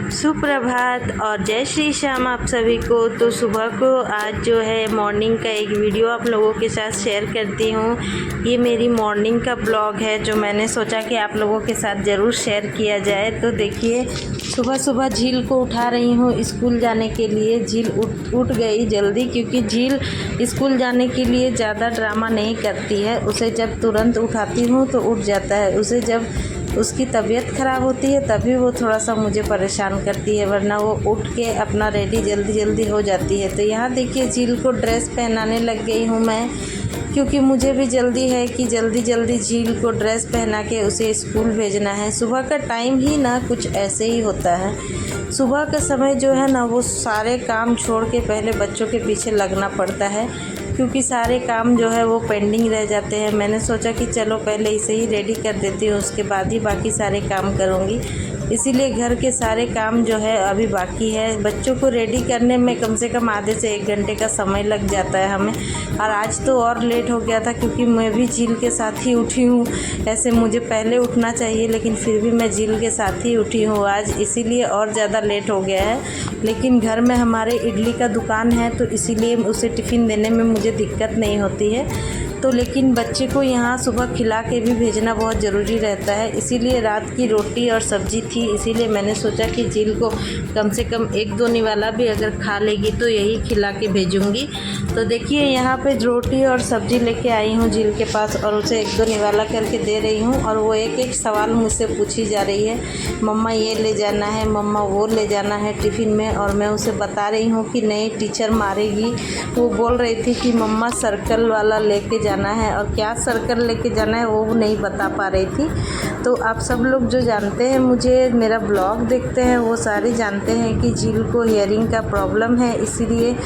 सुप्रभात और जय श्री श्याम आप सभी को। तो सुबह को आज जो है मॉर्निंग का एक वीडियो आप लोगों के साथ शेयर करती हूँ। ये मेरी मॉर्निंग का ब्लॉग है जो मैंने सोचा कि आप लोगों के साथ ज़रूर शेयर किया जाए। तो देखिए सुबह सुबह झील को उठा रही हूँ स्कूल जाने के लिए। झील उठ गई जल्दी, क्योंकि झील स्कूल जाने के लिए ज़्यादा ड्रामा नहीं करती है। उसे जब तुरंत उठाती हूँ तो उठ जाता है। उसे जब उसकी तबीयत ख़राब होती है तभी वो थोड़ा सा मुझे परेशान करती है, वरना वो उठ के अपना रेडी जल्दी जल्दी हो जाती है। तो यहाँ देखिए झील को ड्रेस पहनाने लग गई हूँ मैं, क्योंकि मुझे भी जल्दी है कि जल्दी जल्दी झील को ड्रेस पहना के उसे स्कूल भेजना है। सुबह का टाइम ही ना कुछ ऐसे ही होता है। सुबह का समय जो है ना वो सारे काम छोड़ के पहले बच्चों के पीछे लगना पड़ता है, क्योंकि सारे काम जो है वो पेंडिंग रह जाते हैं। मैंने सोचा कि चलो पहले इसे ही रेडी कर देती हूँ, उसके बाद ही बाकी सारे काम करूँगी। इसीलिए घर के सारे काम जो है अभी बाकी है। बच्चों को रेडी करने में कम से कम आधे से 1 घंटे का समय लग जाता है हमें। और आज तो और लेट हो गया था, क्योंकि मैं भी झील के साथ ही उठी हूँ। ऐसे मुझे पहले उठना चाहिए, लेकिन फिर भी मैं झील के साथ ही उठी हूँ आज, इसीलिए और ज़्यादा लेट हो गया है। लेकिन घर में हमारे इडली का दुकान है, तो इसीलिए उसे टिफ़िन देने में मुझे दिक्कत नहीं होती है। तो लेकिन बच्चे को यहाँ सुबह खिला के भी भेजना बहुत ज़रूरी रहता है। इसीलिए रात की रोटी और सब्ज़ी थी, इसीलिए मैंने सोचा कि झील को कम से कम 1-2 निवाला भी अगर खा लेगी तो यही खिला के भेजूँगी। तो देखिए यहाँ पे रोटी और सब्ज़ी लेके आई हूँ झील के पास, और उसे 1-2 निवाला करके दे रही हूँ। और वो एक सवाल मुझसे पूछी जा रही है, मम्मा ये ले जाना है, मम्मा वो ले जाना है टिफ़िन में। और मैं उसे बता रही हूँ कि नहीं टीचर मारेगी। वो बोल रही थी कि मम्मा सर्कल वाला लेके जाना है, और क्या सर्कल लेके जाना है वो नहीं बता पा रही थी। तो आप सब लोग जो जानते हैं, मुझे मेरा ब्लॉग देखते हैं, वो सारे जानते हैं कि झील को हियरिंग का प्रॉब्लम है, इसीलिए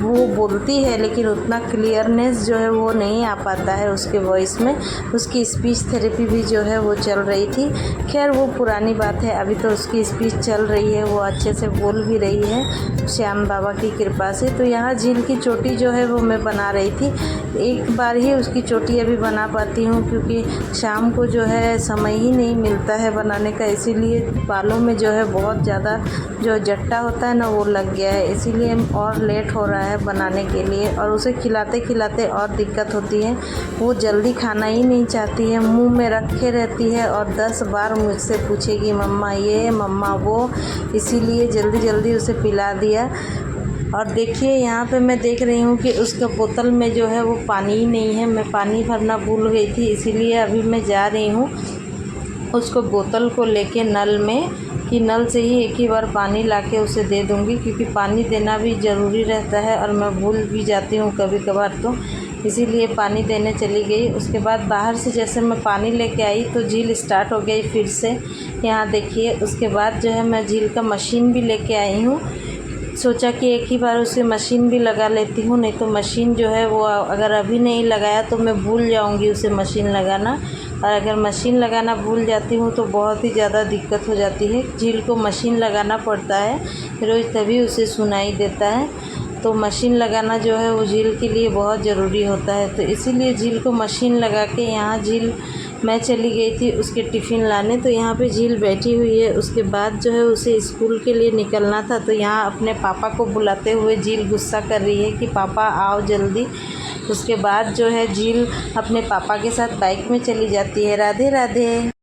वो बोलती है लेकिन उतना क्लियरनेस जो है वो नहीं आ पाता है उसके वॉइस में। उसकी स्पीच थेरेपी भी जो है वो चल रही थी। खैर वो पुरानी बात है, अभी तो उसकी स्पीच चल रही है, वो अच्छे से बोल भी रही है श्याम बाबा की कृपा से। तो यहाँ झील की चोटी जो है वो मैं बना रही थी। एक बार ही उसकी चोटी अभी बना पाती हूँ, क्योंकि शाम को जो है समय ही नहीं मिलता है बनाने का। इसीलिए बालों में जो है बहुत ज़्यादा जो जट्टा होता है ना वो लग गया है, इसीलिए और लेट हो रहा है बनाने के लिए। और उसे खिलाते खिलाते और दिक्कत होती है, वो जल्दी खाना ही नहीं चाहती है, मुंह में रखे रहती है और 10 बार मुझसे पूछेगी मम्मा ये मम्मा वो। इसीलिए जल्दी जल्दी उसे पिला दिया। और देखिए यहाँ पे मैं देख रही हूँ कि उसका बोतल में जो है वो पानी ही नहीं है। मैं पानी भरना भूल गई थी, इसीलिए अभी मैं जा रही हूँ उसको बोतल को लेके नल में, कि नल से ही एक ही बार पानी लाके उसे दे दूँगी, क्योंकि पानी देना भी ज़रूरी रहता है और मैं भूल भी जाती हूँ कभी कभार। तो इसीलिए पानी देने चली गई। उसके बाद बाहर से जैसे मैं पानी लेके आई तो झील स्टार्ट हो गई फिर से। यहाँ देखिए उसके बाद जो है मैं झील का मशीन भी लेके आई हूँ। सोचा कि एक ही बार उसे मशीन भी लगा लेती हूँ, नहीं तो मशीन जो है वो अगर अभी नहीं लगाया तो मैं भूल जाऊँगी उसे मशीन लगाना। और अगर मशीन लगाना भूल जाती हूँ तो बहुत ही ज़्यादा दिक्कत हो जाती है। झील को मशीन लगाना पड़ता है रोज़, तभी उसे सुनाई देता है। तो मशीन लगाना जो है वो झील के लिए बहुत ज़रूरी होता है। तो इसीलिए झील को मशीन लगा के यहाँ झील मैं चली गई थी उसके टिफ़िन लाने। तो यहाँ पे झील बैठी हुई है। उसके बाद जो है उसे स्कूल के लिए निकलना था, तो यहाँ अपने पापा को बुलाते हुए झील गुस्सा कर रही है कि पापा आओ जल्दी। उसके बाद जो है झील अपने पापा के साथ बाइक में चली जाती है। राधे राधे।